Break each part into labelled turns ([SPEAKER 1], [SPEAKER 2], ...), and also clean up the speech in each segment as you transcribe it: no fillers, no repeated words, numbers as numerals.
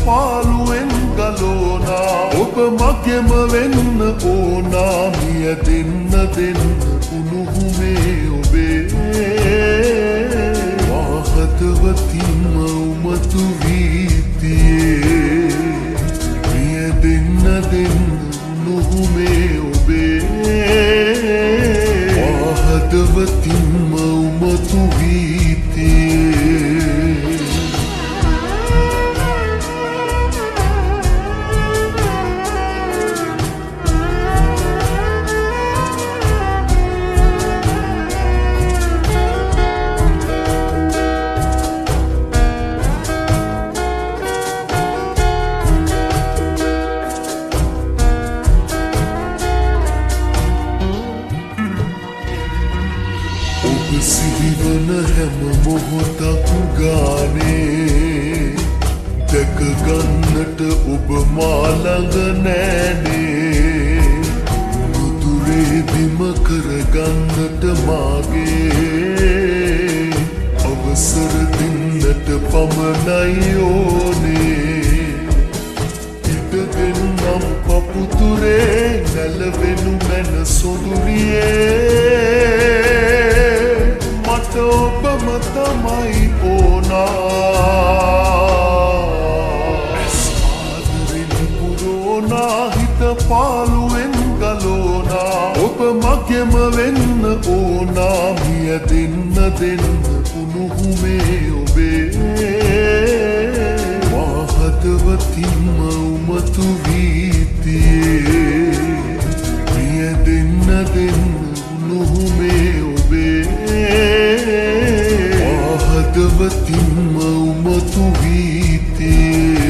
[SPEAKER 1] පාළුවෙන් ගලෝනා ඔබ මගෙම වෙන්න ඕනා මිය දෙන්න උණුහුමේ ඔබේ වාහතවතින්ම උමතු වීතියේ මිය දෙන්න උණුහුමේ ඔබේ වාහතවතින්ම උමතු වීතියේ සිහිවන හැම මොහොතක් ගානේ දැක ගන්නට ඔබ මා ළඟ නෑනේ නුදුරේ බිම කරගන්නට මාගේ අවසර දෙන්නට පමණයි ඕනේ ඉඩ දෙන්නම් පපුතුරේ නැලවෙනු මැන සොඳුරියේ ඔබම තමයි ඕනා ඇස් ආදරෙන් පුරෝනා හිත පාළුවෙන් ගලෝනා ඔබ මගෙම වෙන්න ඕනා මිය දෙන්න උණුහුමේ ඔබේ වාහතවතින්ම උමතු වීතියේ මිය දෙන්න උණුහුමේ ඔබේ වාහතවතින්ම උමතු වීතියේ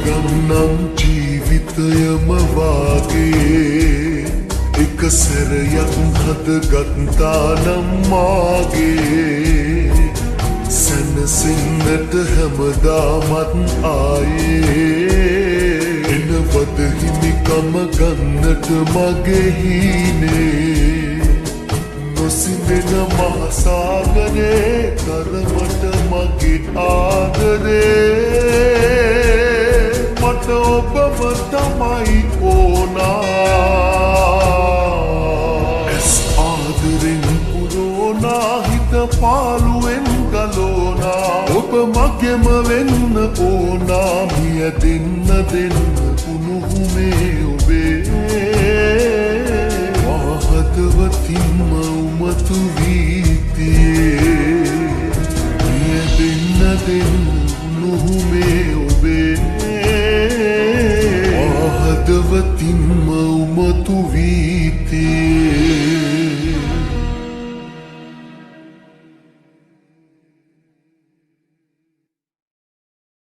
[SPEAKER 1] ගන්නම් ජීවිතයම වාගේ එක සැරයක් හදගත්තානම් මාගේ සැනසෙන්නට හැමදාමත් ආයේ එනවද හිමිකම ගන්නට මගේ හීනේ නොසිඳෙන මහසාගරේ තරමට මගේ ආදරේ මට ඔබම තමයි ඕනා ඇස් ආදරෙන් පුරෝනා හිත පාළුවෙන් ගලෝනා ඔබ මගෙම වෙන්න ඕනා මිය දෙන්න උණුහුමේ ඔබේ වාහතවතින්ම උමතු වීතියේ මිය දෙන්න උණුහුමේ ඔබේ වාහතවතින්ම උමතු වී